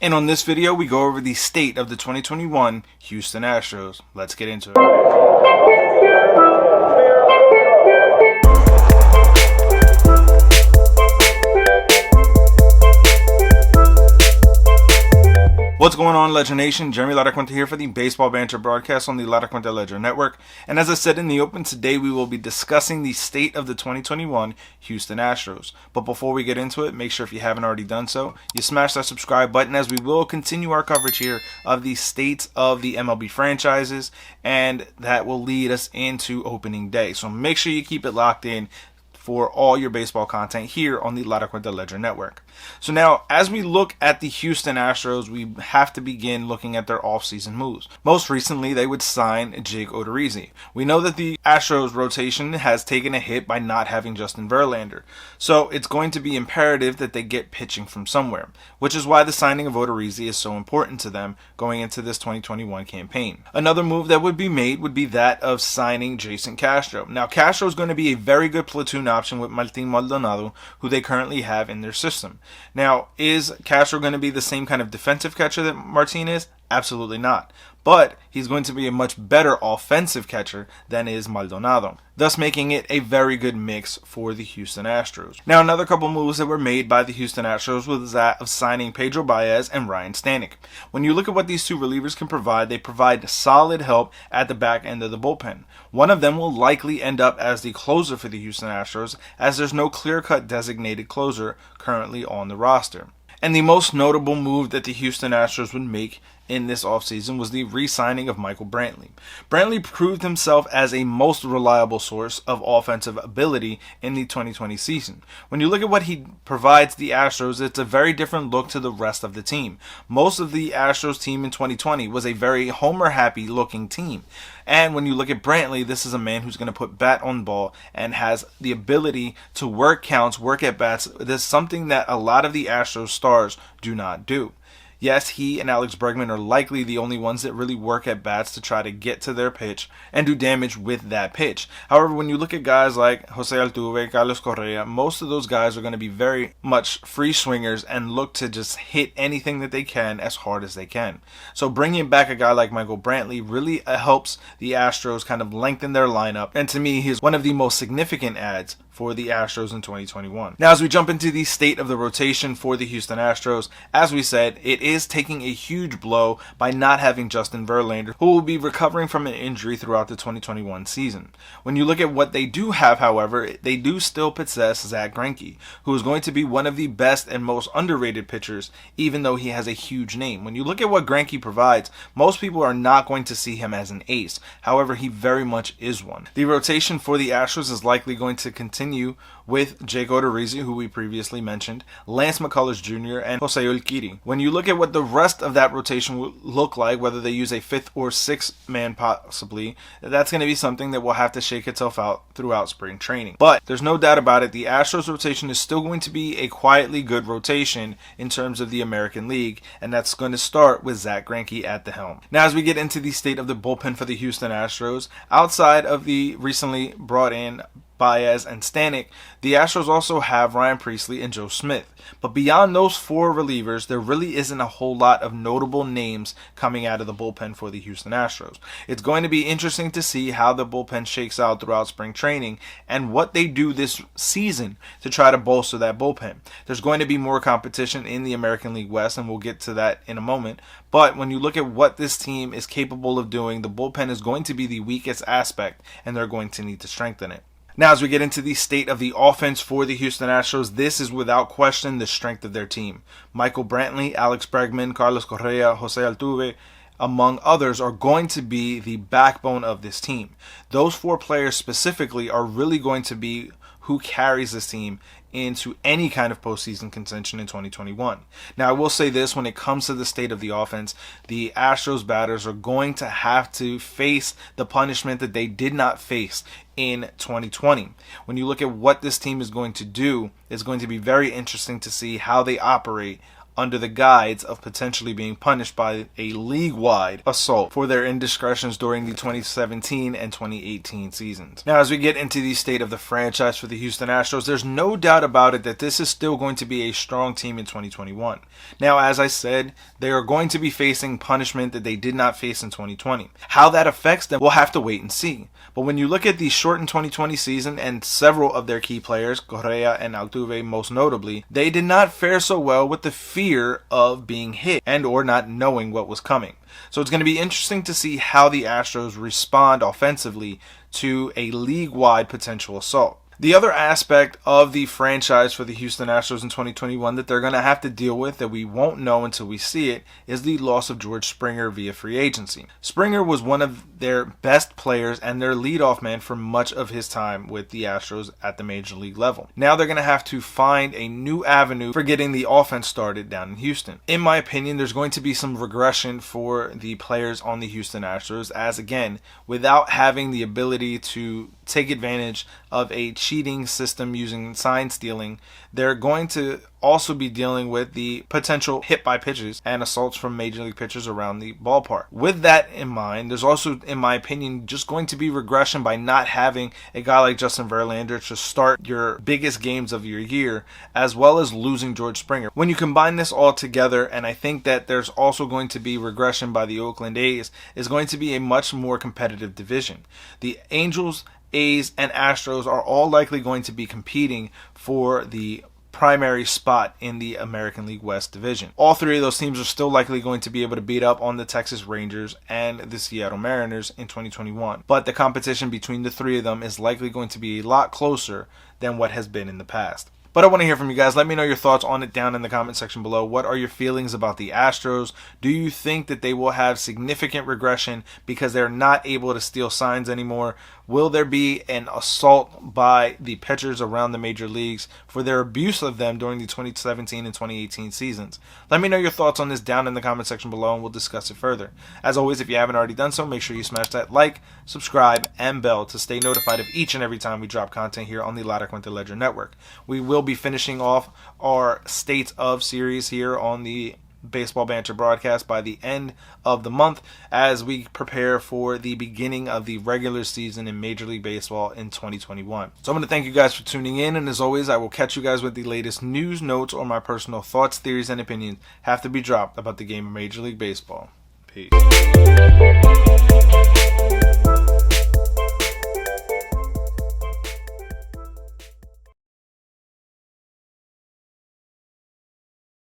And on this video, we go over the state of the 2021 Houston Astros. Let's get into it. What's going on, Ledger Nation? Jeremy Laracuente here for the Baseball Banter Broadcast on the Laracuente Ledger Network. And as I said in the open, today we will be discussing the state of the 2021 Houston Astros. But before we get into it, make sure if you haven't already done so, you smash that subscribe button, as we will continue our coverage here of the states of the MLB franchises, and that will lead us into opening day. So make sure you keep it locked in for all your baseball content here on the Laracuente Ledger Network. So now, as we look at the Houston Astros, we have to begin looking at their offseason moves. Most recently, they would sign Jake Odorizzi. We know that the Astros rotation has taken a hit by not having Justin Verlander, so it's going to be imperative that they get pitching from somewhere, which is why the signing of Odorizzi is so important to them going into this 2021 campaign. Another move that would be made would be that of signing Jason Castro. Now, Castro is going to be a very good platoon option with Martin Maldonado, who they currently have in their system. Now, is Castro going to be the same kind of defensive catcher that Martin is? Absolutely not. But he's going to be a much better offensive catcher than is Maldonado, thus making it a very good mix for the Houston Astros. Now, another couple moves that were made by the Houston Astros was that of signing Pedro Baez and Ryan Stanek. When you look at what these two relievers can provide, they provide solid help at the back end of the bullpen. One of them will likely end up as the closer for the Houston Astros, as there's no clear-cut designated closer currently on the roster. And the most notable move that the Houston Astros would make in this offseason was the re-signing of Michael Brantley. Brantley proved himself as a most reliable source of offensive ability in the 2020 season. When you look at what he provides the Astros, it's a very different look to the rest of the team. Most of the Astros team in 2020 was a very homer-happy looking team. And when you look at Brantley, this is a man who's going to put bat on ball and has the ability to work counts, work at bats. This is something that a lot of the Astros stars do not do. Yes, he and Alex Bregman are likely the only ones that really work at bats to try to get to their pitch and do damage with that pitch. However, when you look at guys like Jose Altuve, Carlos Correa, most of those guys are going to be very much free swingers and look to just hit anything that they can as hard as they can. So bringing back a guy like Michael Brantley really helps the Astros kind of lengthen their lineup, and to me, he's one of the most significant adds for the Astros in 2021. Now, as we jump into the state of the rotation for the Houston Astros, as we said, it is taking a huge blow by not having Justin Verlander, who will be recovering from an injury throughout the 2021 season. When you look at what they do have, however, they do still possess Zack Greinke, who is going to be one of the best and most underrated pitchers, even though he has a huge name. When you look at what Greinke provides, most people are not going to see him as an ace. However, he very much is one. The rotation for the Astros is likely going to continue with Jake Odorizzi, who we previously mentioned, Lance McCullers Jr., and Jose Urquidy. When you look at what the rest of that rotation will look like, whether they use a fifth or sixth man possibly, that's going to be something that will have to shake itself out throughout spring training. But there's no doubt about it, the Astros rotation is still going to be a quietly good rotation in terms of the American League, and that's going to start with Zack Greinke at the helm. Now, as we get into the state of the bullpen for the Houston Astros, outside of the recently brought in Baez and Stanek, the Astros also have Ryan Presley and Joe Smith. But beyond those four relievers, there really isn't a whole lot of notable names coming out of the bullpen for the Houston Astros. It's going to be interesting to see how the bullpen shakes out throughout spring training and what they do this season to try to bolster that bullpen. There's going to be more competition in the American League West, and we'll get to that in a moment. But when you look at what this team is capable of doing, the bullpen is going to be the weakest aspect, and they're going to need to strengthen it. Now, as we get into the state of the offense for the Houston Astros, this is without question the strength of their team. Michael Brantley, Alex Bregman, Carlos Correa, Jose Altuve, among others, are going to be the backbone of this team. Those four players specifically are really going to be who carries this team into any kind of postseason contention in 2021. Now, I will say this, when it comes to the state of the offense, the Astros batters are going to have to face the punishment that they did not face in 2020. When you look at what this team is going to do, it's going to be very interesting to see how they operate under the guise of potentially being punished by a league-wide assault for their indiscretions during the 2017 and 2018 seasons. Now, as we get into the state of the franchise for the Houston Astros, there's no doubt about it that this is still going to be a strong team in 2021. Now, as I said, they are going to be facing punishment that they did not face in 2020. How that affects them, we'll have to wait and see. But when you look at the shortened 2020 season and several of their key players, Correa and Altuve most notably, they did not fare so well with the fear of being hit and or not knowing what was coming. So it's going to be interesting to see how the Astros respond offensively to a league-wide potential assault. The other aspect of the franchise for the Houston Astros in 2021 that they're going to have to deal with that we won't know until we see it is the loss of George Springer via free agency. Springer was one of their best players and their leadoff man for much of his time with the Astros at the major league level. Now they're going to have to find a new avenue for getting the offense started down in Houston. In my opinion, there's going to be some regression for the players on the Houston Astros as, again, without having the ability to take advantage of a cheating system using sign stealing, they're going to also be dealing with the potential hit by pitches and assaults from major league pitchers around the ballpark. With that in mind, there's also, in my opinion, just going to be regression by not having a guy like Justin Verlander to start your biggest games of your year, as well as losing George Springer. When you combine this all together, and I think that there's also going to be regression by the Oakland A's, is going to be a much more competitive division. The Angels, A's, and Astros are all likely going to be competing for the primary spot in the American League West division. All three of those teams are still likely going to be able to beat up on the Texas Rangers and the Seattle Mariners in 2021. But the competition between the three of them is likely going to be a lot closer than what has been in the past. But I want to hear from you guys. Let me know your thoughts on it down in the comment section below. What are your feelings about the Astros? Do you think that they will have significant regression because they're not able to steal signs anymore? Will there be an assault by the pitchers around the major leagues for their abuse of them during the 2017 and 2018 seasons? Let me know your thoughts on this down in the comment section below and we'll discuss it further. As always, if you haven't already done so, make sure you smash that like, subscribe, and bell to stay notified of each and every time we drop content here on the Laracuente Ledger Network. We will be finishing off our State of series here on the Baseball Banter Broadcast by the end of the month as we prepare for the beginning of the regular season in Major League Baseball in 2021. So I'm going to thank you guys for tuning in, and as always, I will catch you guys with the latest news, notes, or my personal thoughts, theories, and opinions have to be dropped about the game of Major League Baseball. Peace.